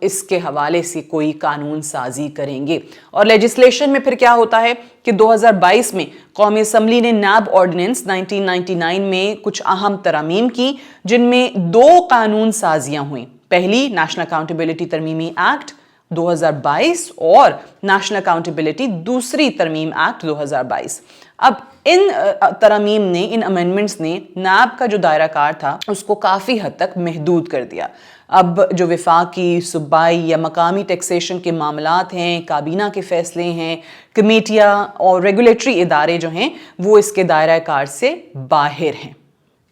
اس کے حوالے سے کوئی قانون سازی کریں گے۔ اور لیجسلیشن میں پھر کیا ہوتا ہے کہ 2022 میں قومی اسمبلی نے نیب آرڈیننس 1999 میں کچھ اہم ترامیم کی، جن میں 2 قانون سازیاں ہوئیں۔ پہلی نیشنل اکاؤنٹیبلٹی ترمیمی ایکٹ 2022 اور نیشنل اکاؤنٹیبلٹی دوسری ترمیم ایکٹ 2022۔ اب ان ترامیم نے، ان امینڈمنٹس نے نیب کا جو دائرہ کار تھا اس کو کافی حد تک محدود کر دیا۔ اب جو وفاقی، صوبائی یا مقامی ٹیکسیشن کے معاملات ہیں، کابینہ کے فیصلے ہیں، کمیٹیاں اور ریگولیٹری ادارے جو ہیں وہ اس کے دائرہ کار سے باہر ہیں۔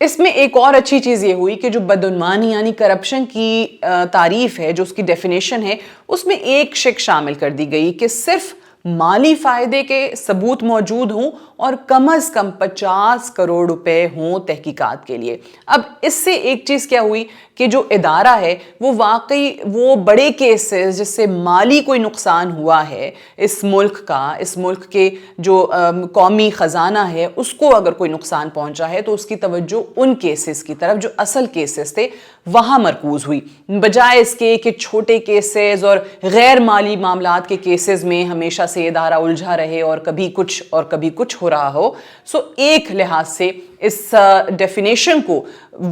اس میں ایک اور اچھی چیز یہ ہوئی کہ جو بدعنوانی یعنی کرپشن کی تعریف ہے، جو اس کی ڈیفینیشن ہے، اس میں ایک شق شامل کر دی گئی کہ صرف مالی فائدے کے ثبوت موجود ہوں اور کم از کم 50 کروڑ روپے ہوں تحقیقات کے لیے۔ اب اس سے ایک چیز کیا ہوئی کہ جو ادارہ ہے وہ واقعی وہ بڑے کیسز جس سے مالی کوئی نقصان ہوا ہے اس ملک کا، اس ملک کے جو قومی خزانہ ہے اس کو اگر کوئی نقصان پہنچا ہے تو اس کی توجہ ان کیسز کی طرف جو اصل کیسز تھے وہاں مرکوز ہوئی، بجائے اس کے کہ چھوٹے کیسز اور غیر مالی معاملات کے کیسز میں ہمیشہ سے ادارہ الجھا رہے اور کبھی کچھ ہو رہا ہو۔ سو ایک لحاظ سے اس ڈیفینیشن کو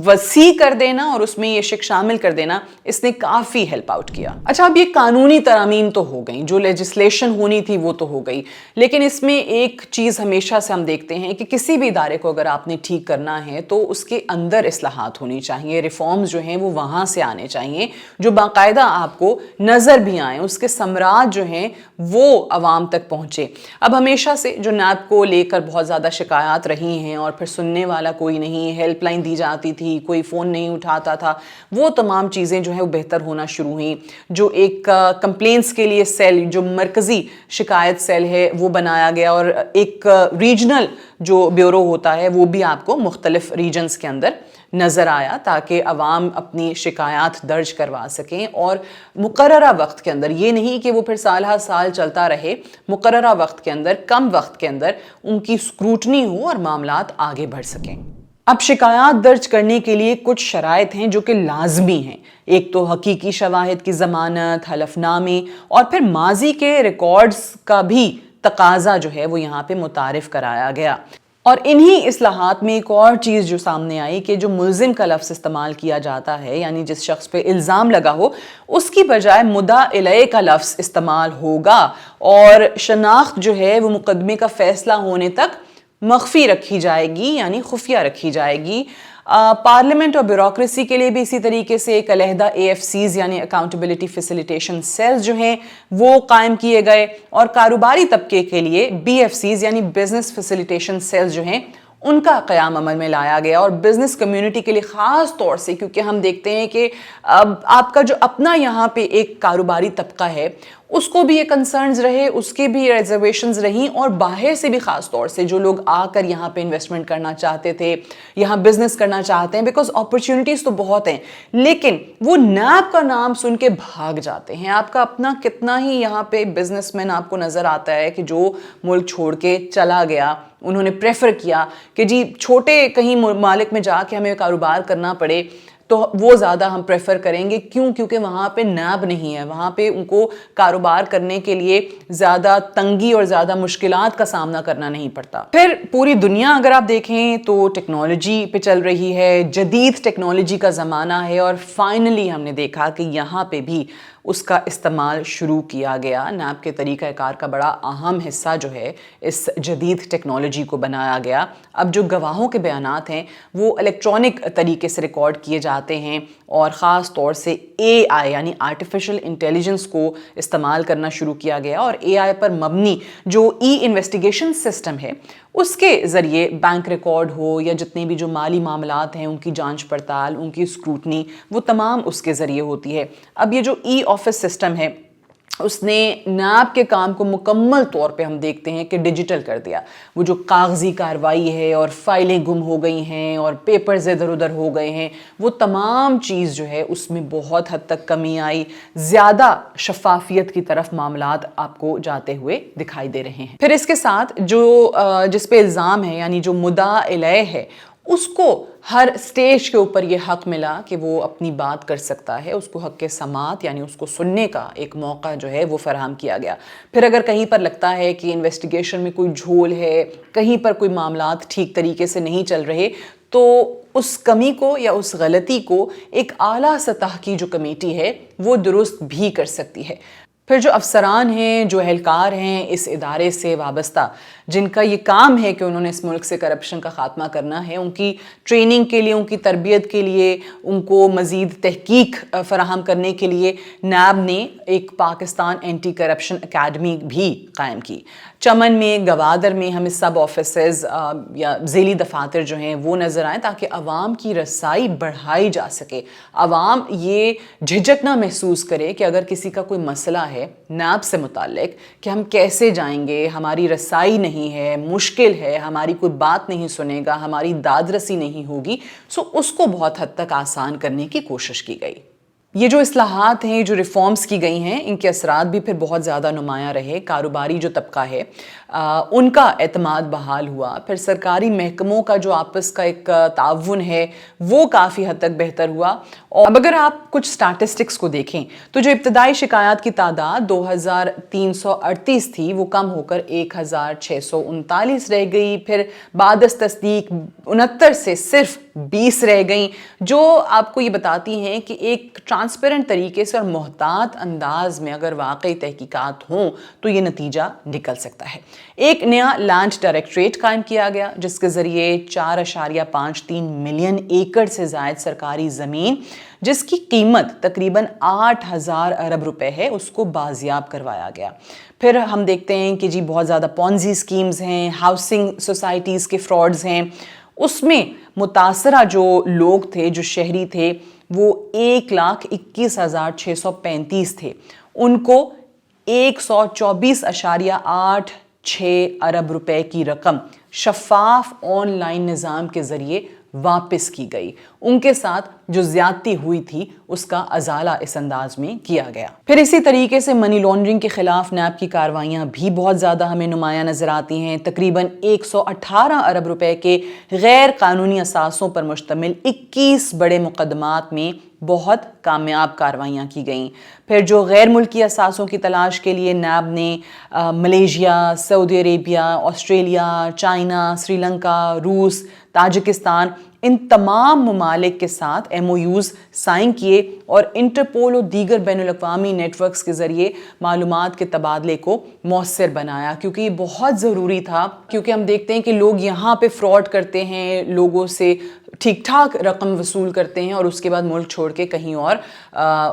وسیع کر دینا اور اس میں یہ شک شامل کر دینا اس نے کافی ہیلپ آؤٹ کیا۔ اچھا، اب یہ قانونی ترامیم تو ہو گئیں، جو لیجسلیشن ہونی تھی وہ تو ہو گئی، لیکن اس میں ایک چیز ہمیشہ سے ہم دیکھتے ہیں کہ کسی بھی ادارے کو اگر آپ نے ٹھیک کرنا ہے تو اس کے اندر اصلاحات ہونی چاہیے، ریفارمز جو ہیں وہ وہاں سے آنے چاہیے جو باقاعدہ آپ کو نظر بھی آئیں، اس کے ثمرات جو ہیں وہ عوام تک پہنچے۔ اب ہمیشہ سے جو نیب کو لے کر بہت زیادہ شکایات رہی ہیں اور پھر سننے والا کوئی نہیں، ہیلپ لائن دی جاتی تھی، کوئی فون نہیں اٹھاتا تھا، وہ تمام چیزیں جو ہیں وہ بہتر ہونا شروع ہوئیں۔ جو ایک کمپلینٹس کے لیے سیل، جو مرکزی شکایت سیل ہے وہ بنایا گیا، اور ایک ریجنل جو بیورو ہوتا ہے وہ بھی آپ کو مختلف ریجنز کے اندر نظر آیا تاکہ عوام اپنی شکایات درج کروا سکیں، اور مقررہ وقت کے اندر، یہ نہیں کہ وہ پھر سال ہر سال چلتا رہے، مقررہ وقت کے اندر، کم وقت کے اندر ان کی اسکروٹنی ہو اور معاملات آگے بڑھ سکیں۔ اب شکایات درج کرنے کے لیے کچھ شرائط ہیں جو کہ لازمی ہیں۔ ایک تو حقیقی شواہد کی ضمانت، حلف نامے، اور پھر ماضی کے ریکارڈز کا بھی تقاضا جو ہے وہ یہاں پہ متعارف کرایا گیا۔ اور انہی اصلاحات میں ایک اور چیز جو سامنے آئی کہ جو ملزم کا لفظ استعمال کیا جاتا ہے، یعنی جس شخص پہ الزام لگا ہو، اس کی بجائے مدعا الیہ کا لفظ استعمال ہوگا، اور شناخت جو ہے وہ مقدمے کا فیصلہ ہونے تک مخفی رکھی جائے گی، یعنی خفیہ رکھی جائے گی۔ پارلیمنٹ اور بیوروکریسی کے لیے بھی اسی طریقے سے ایک علیحدہ AFCs یعنی اکاؤنٹیبلٹی فیسیلیٹیشن سیلز جو ہیں وہ قائم کیے گئے، اور کاروباری طبقے کے لیے BFCs یعنی بزنس فیسیلیٹیشن سیلز جو ہیں ان کا قیام عمل میں لایا گیا۔ اور بزنس کمیونٹی کے لیے خاص طور سے، کیونکہ ہم دیکھتے ہیں کہ آپ کا جو اپنا یہاں پہ ایک کاروباری طبقہ ہے اس کو بھی یہ کنسرنز رہے، اس کے بھی ریزرویشنز رہیں، اور باہر سے بھی خاص طور سے جو لوگ آ کر یہاں پہ انویسٹمنٹ کرنا چاہتے تھے، یہاں بزنس کرنا چاہتے ہیں، بیکاز اپرچونٹیز تو بہت ہیں، لیکن وہ نیب کا نام سن کے بھاگ جاتے ہیں۔ آپ کا اپنا کتنا ہی یہاں پہ بزنس مین آپ کو نظر آتا ہے کہ جو ملک چھوڑ کے چلا گیا، انہوں نے پریفر کیا کہ جی چھوٹے کہیں ممالک میں جا کے ہمیں کاروبار کرنا پڑے تو وہ زیادہ ہم پریفر کریں گے۔ کیونکہ وہاں پہ نیب نہیں ہے، وہاں پہ ان کو کاروبار کرنے کے لیے زیادہ تنگی اور زیادہ مشکلات کا سامنا کرنا نہیں پڑتا۔ پھر پوری دنیا اگر آپ دیکھیں تو ٹیکنالوجی پہ چل رہی ہے، جدید ٹیکنالوجی کا زمانہ ہے، اور فائنلی ہم نے دیکھا کہ یہاں پہ بھی اس کا استعمال شروع کیا گیا۔ نیب کے طریقہ کار کا بڑا اہم حصہ جو ہے اس جدید ٹیکنالوجی کو بنایا گیا۔ اب جو گواہوں کے بیانات ہیں وہ الیکٹرانک طریقے سے ریکارڈ کیے جاتے ہیں، اور خاص طور سے AI یعنی آرٹیفیشل انٹیلیجنس کو استعمال کرنا شروع کیا گیا، اور AI پر مبنی جو انویسٹیگیشن سسٹم ہے اس کے ذریعے بینک ریکارڈ ہو یا جتنے بھی جو مالی معاملات ہیں ان کی جانچ پڑتال، ان کی اسکروٹنی، وہ تمام اس کے ذریعے ہوتی ہے۔ اب یہ جو آفس سسٹم ہے اس نے نیب کے کام کو مکمل طور پہ ہم دیکھتے ہیں کہ ڈیجیٹل کر دیا۔ وہ جو کاغذی کارروائی ہے اور فائلیں گم ہو گئی ہیں اور پیپرز ادھر ادھر ہو گئے ہیں، وہ تمام چیز جو ہے اس میں بہت حد تک کمی آئی، زیادہ شفافیت کی طرف معاملات آپ کو جاتے ہوئے دکھائی دے رہے ہیں۔ پھر اس کے ساتھ جو جس پہ الزام ہے یعنی جو مدعا الیہ ہے اس کو ہر سٹیج کے اوپر یہ حق ملا کہ وہ اپنی بات کر سکتا ہے، اس کو حق سماعت یعنی اس کو سننے کا ایک موقع جو ہے وہ فراہم کیا گیا۔ پھر اگر کہیں پر لگتا ہے کہ انویسٹیگیشن میں کوئی جھول ہے، کہیں پر کوئی معاملات ٹھیک طریقے سے نہیں چل رہے، تو اس کمی کو یا اس غلطی کو ایک اعلیٰ سطح کی جو کمیٹی ہے وہ درست بھی کر سکتی ہے۔ پھر جو افسران ہیں، جو اہلکار ہیں اس ادارے سے وابستہ، جن کا یہ کام ہے کہ انہوں نے اس ملک سے کرپشن کا خاتمہ کرنا ہے، ان کی ٹریننگ کے لیے، ان کی تربیت کے لیے، ان کو مزید تحقیق فراہم کرنے کے لیے نیب نے ایک پاکستان اینٹی کرپشن اکیڈمی بھی قائم کی۔ چمن میں، گوادر میں ہمیں سب آفیسز یا ذیلی دفاتر جو ہیں وہ نظر آئیں تاکہ عوام کی رسائی بڑھائی جا سکے، عوام یہ جھجک نہ محسوس کرے کہ اگر کسی کا کوئی مسئلہ ہے نیب سے متعلق کہ ہم کیسے جائیں گے، ہماری رسائی نہیں ہے، مشکل ہے، ہماری کوئی بات نہیں سنے گا، ہماری داد رسی نہیں ہوگی، سو اس کو بہت حد تک آسان کرنے کی کوشش کی گئی۔ یہ جو اصلاحات ہیں، جو ریفارمز کی گئی ہیں، ان کے اثرات بھی پھر بہت زیادہ نمایاں رہے۔ کاروباری جو طبقہ ہے ان کا اعتماد بحال ہوا، پھر سرکاری محکموں کا جو آپس کا ایک تعاون ہے وہ کافی حد تک بہتر ہوا۔ اور اب اگر آپ کچھ سٹیٹسٹکس کو دیکھیں تو جو ابتدائی شکایات کی تعداد 2338 تھی وہ کم ہو کر 1639 رہ گئی، پھر بعد از تصدیق 69 سے صرف 20 رہ گئیں، جو آپ کو یہ بتاتی ہیں کہ ایک ٹرانسپیرنٹ طریقے سے اور محتاط انداز میں اگر واقعی تحقیقات ہوں تو یہ نتیجہ نکل سکتا ہے۔ ایک نیا لینڈ ڈائریکٹریٹ قائم کیا گیا جس کے ذریعے 4.53 ملین ایکڑ سے زائد سرکاری زمین جس کی قیمت تقریباً 8,000 ارب روپے ہے اس کو بازیاب کروایا گیا۔ پھر ہم دیکھتے ہیں کہ جی بہت زیادہ پونزی سکیمز ہیں، ہاؤسنگ سوسائٹیز کے فراڈز ہیں، اس میں متاثرہ جو لوگ تھے، جو شہری تھے، وہ 1,21,635 تھے، ان کو 124.86 ارب روپے کی رقم شفاف آن لائن نظام کے ذریعے واپس کی گئی۔ ان کے ساتھ جو زیادتی ہوئی تھی اس کا ازالہ اس انداز میں کیا گیا۔ پھر اسی طریقے سے منی لانڈرنگ کے خلاف نیب کی کارروائیاں بھی بہت زیادہ ہمیں نمایاں نظر آتی ہیں۔ تقریباً 118 ارب روپے کے غیر قانونی اثاثوں پر مشتمل 21 بڑے مقدمات میں بہت کامیاب کارروائیاں کی گئیں۔ پھر جو غیر ملکی اثاثوں کی تلاش کے لیے نیب نے ملیشیا، سعودی عربیہ، آسٹریلیا، چائنا، سری لنکا، روس، تاجکستان، ان تمام ممالک کے ساتھ ایم او یوز سائن کیے اور انٹرپول اور دیگر بین الاقوامی نیٹ ورکس کے ذریعے معلومات کے تبادلے کو مؤثر بنایا، کیونکہ یہ بہت ضروری تھا، کیونکہ ہم دیکھتے ہیں کہ لوگ یہاں پہ فراڈ کرتے ہیں، لوگوں سے ٹھیک ٹھاک رقم وصول کرتے ہیں اور اس کے بعد ملک چھوڑ کے کہیں اور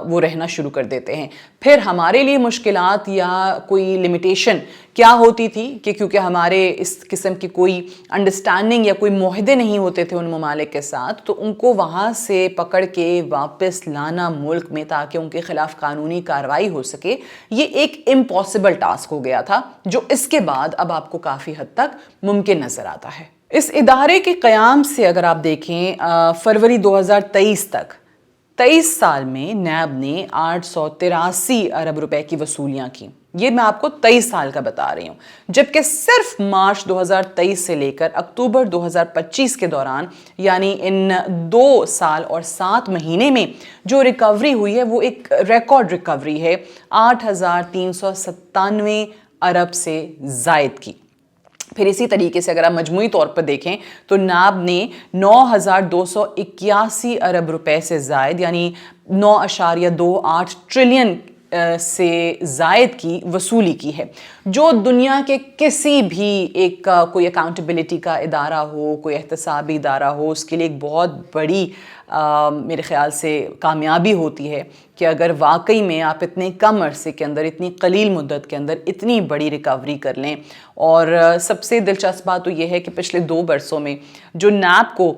وہ رہنا شروع کر دیتے ہیں۔ پھر ہمارے لیے مشکلات یا کوئی لمیٹیشن کیا ہوتی تھی کہ کیونکہ ہمارے اس قسم کی کوئی انڈرسٹینڈنگ یا کوئی معاہدے نہیں ہوتے تھے ان ممالک کے ساتھ، تو ان کو وہاں سے پکڑ کے واپس لانا ملک میں تاکہ ان کے خلاف قانونی کارروائی ہو سکے، یہ ایک امپاسبل ٹاسک ہو گیا تھا جو اس کے بعد اب آپ کو کافی حد تک ممکن نظر آتا ہے۔ اس ادارے کے قیام سے اگر آپ دیکھیں فروری 2023 تک 23 سال میں نیب نے 883 ارب روپے کی وصولیاں کی۔ یہ میں آپ کو 23 سال کا بتا رہی ہوں، جبکہ صرف مارچ 2023 سے لے کر اکتوبر 2025 کے دوران یعنی ان 2 سال اور 7 مہینے میں جو ریکوری ہوئی ہے وہ ایک ریکارڈ ریکوری ہے، 8,397 ارب سے زائد کی۔ پھر اسی طریقے سے اگر آپ مجموعی طور پر دیکھیں تو نیب نے 9,281 ارب روپے سے زائد یعنی 9.28 ٹریلین سے زائد کی وصولی کی ہے، جو دنیا کے کسی بھی ایک کوئی اکاؤنٹیبلٹی کا ادارہ ہو، کوئی احتسابی ادارہ ہو، اس کے لیے ایک بہت بڑی میرے خیال سے کامیابی ہوتی ہے کہ اگر واقعی میں آپ اتنے کم عرصے کے اندر، اتنی قلیل مدت کے اندر اتنی بڑی ریکوری کر لیں۔ اور سب سے دلچسپ بات تو یہ ہے کہ پچھلے 2 برسوں میں جو نیب کو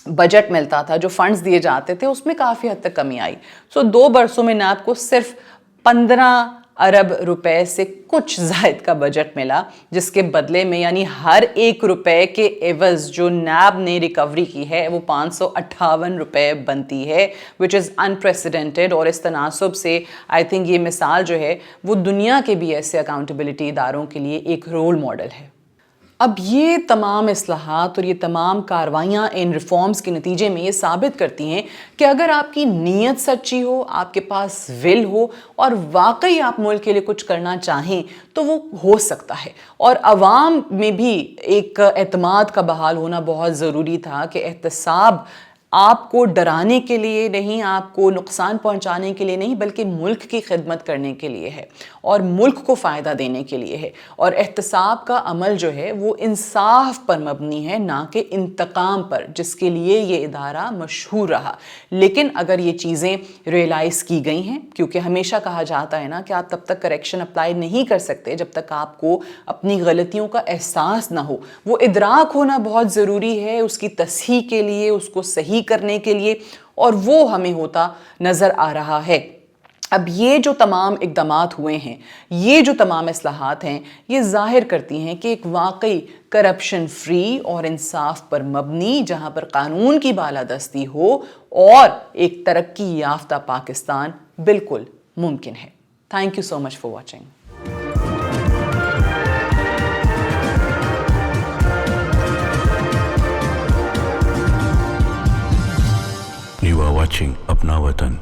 بجٹ ملتا تھا، جو فنڈز دیے جاتے تھے، اس میں کافی حد تک کمی آئی۔ 2 برسوں میں نیب کو صرف 15 ارب روپے سے کچھ زائد کا بجٹ ملا، جس کے بدلے میں یعنی ہر 1 روپے کے عوض جو نیب نے ریکوری کی ہے وہ 558 روپے بنتی ہے، which is unprecedented۔ اور اس تناسب سے آئی تھنک یہ مثال جو ہے وہ دنیا کے بھی ایسے اکاؤنٹیبلٹی اداروں کے لیے ایک رول ماڈل ہے۔ اب یہ تمام اصلاحات اور یہ تمام کارروائیاں ان ریفارمز کے نتیجے میں یہ ثابت کرتی ہیں کہ اگر آپ کی نیت سچی ہو، آپ کے پاس ول ہو اور واقعی آپ ملک کے لیے کچھ کرنا چاہیں تو وہ ہو سکتا ہے. اور عوام میں بھی ایک اعتماد کا بحال ہونا بہت ضروری تھا کہ احتساب آپ کو ڈرانے کے لیے نہیں، آپ کو نقصان پہنچانے کے لیے نہیں، بلکہ ملک کی خدمت کرنے کے لیے ہے اور ملک کو فائدہ دینے کے لیے ہے. اور احتساب کا عمل جو ہے وہ انصاف پر مبنی ہے، نہ کہ انتقام پر، جس کے لیے یہ ادارہ مشہور رہا. لیکن اگر یہ چیزیں ریئلائز کی گئی ہیں، کیونکہ ہمیشہ کہا جاتا ہے نا کہ آپ تب تک کریکشن اپلائی نہیں کر سکتے جب تک آپ کو اپنی غلطیوں کا احساس نہ ہو. وہ ادراک ہونا بہت ضروری ہے اس کی تصحیح کے لیے، اس کو صحیح کرنے کے لیے، اور وہ ہمیں ہوتا نظر آ رہا ہے. اب یہ جو تمام اقدامات ہوئے ہیں، یہ جو تمام اصلاحات ہیں، یہ ظاہر کرتی ہیں کہ ایک واقعی کرپشن فری اور انصاف پر مبنی، جہاں پر قانون کی بالادستی ہو اور ایک ترقی یافتہ پاکستان بالکل ممکن ہے. Thank you so much for watching. You are watching Apna Watan.